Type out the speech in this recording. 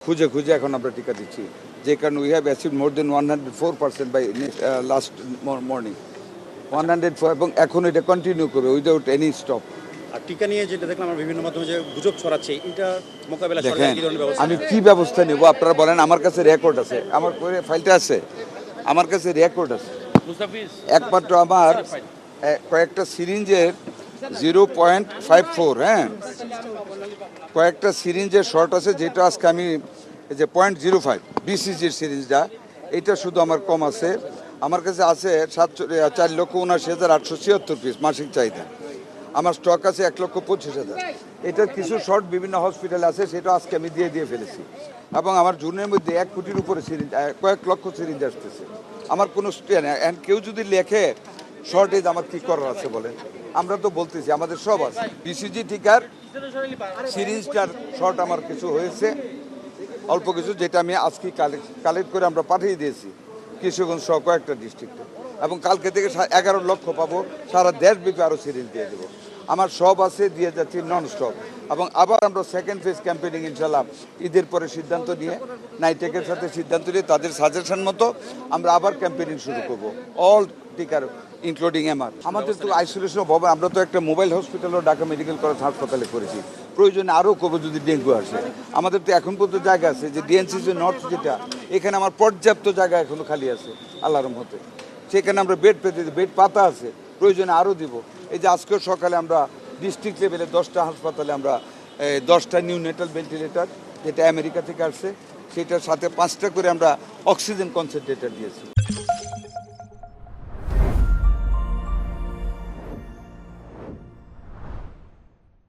খুঁজে খুঁজে এখন আমরা টিকা দিচ্ছি, যে কারণে we have achieve more than 104% by last morning 104, এবং এখন এটা কন্টিনিউ করবে উইদাউট এনি স্টপ। আর টিকা নিয়ে যেটা দেখলাম আমরা বিভিন্ন মাধ্যমে যে গুজব ছড়াচ্ছে, এটা মোকাবেলা সরকার দেখেন কি ধরনের ব্যবস্থা আমি নেবে? কি ব্যবস্থা নেব আপনারা বলেন। আমার কাছে রেকর্ড আছে, আমার ফাইলটা আছে, আমার কাছে রেকর্ড আছে। একমাত্র আমার কয়েকটা সিরিঞ্জের 0.54, হ্যাঁ, কয়েকটা সিরিঞ্জের শর্ট আছে, যেটা আজকে আমি এই যে 0.05 বিসিজির সিরিঞ্জটা, এটা শুধু আমার কম আছে। আমার কাছে আছে 4,79,876 পিস মাসিক চাহিদা। আমার স্টক আছে 1,25,000। এটার কিছু শর্ট বিভিন্ন হসপিটালে আছে, সেটা আজকে আমি দিয়ে ফেলেছি। এবং আমার জুনের মধ্যে 1 কোটির উপরে সিরিঞ্জ, কয়েক লক্ষ সিরিঞ্জ আসতেছে। আমার কোনো কেউ যদি লেখে শর্টেজ, আমার কি করার আছে বলেন? আমরা তো বলতেছি আমাদের সব আছে। বিসিজি টিকার সিরিঞ্জটার শর্ট আমার কিছু হয়েছে, অল্প কিছু, যেটা আমি আজকে কালেক্ট করে আমরা পাঠিয়ে দিয়েছি কিশোরগঞ্জ সহ কয়েকটা ডিস্ট্রিক্টে। এবং কালকে থেকে 11 লক্ষ পাবো, সারা দেশব্যাপী আরও সিরিঞ্জ দিয়ে দেবো। আমার সব আছে, দিয়ে যাচ্ছি নন স্টপ। এবং আবার আমরা সেকেন্ড ফেজ ক্যাম্পেনিং ইনশাল্লাহ ঈদের পরে সিদ্ধান্ত নিয়ে, নাইটেকের সাথে সিদ্ধান্ত নিয়ে তাদের সাজেশন মতো আমরা আবার ক্যাম্পেনিং শুরু করব অল টিকার ইনক্লুডিং এমআর। আমাদের তো আইসোলেশন হবে, আমরা তো একটা মোবাইল হসপিটালও ঢাকা মেডিকেল কলেজ হাসপাতালে করেছি, প্রয়োজনে আরও করবো যদি ডেঙ্গু আসে। আমাদের তো এখন পর্যন্ত জায়গা আছে, যে ডিএনসিসি নর্থ যেটা, এখানে আমার পর্যাপ্ত জায়গা এখনো খালি আছে আল্লাহর রহমতে, সেখানে আমরা বেড পেতে বেড পাতা আছে, প্রয়োজনে আরও দিব। এই যে আজকেও সকালে আমরা ডিস্ট্রিক্ট লেভেলে 10টা হাসপাতালে আমরা 10টা নিউনেটাল ভেন্টিলেটর, যেটা আমেরিকা থেকে আসছে, সেটার সাথে 5টা করে আমরা অক্সিজেন কনসেন্ট্রেটর দিয়েছি।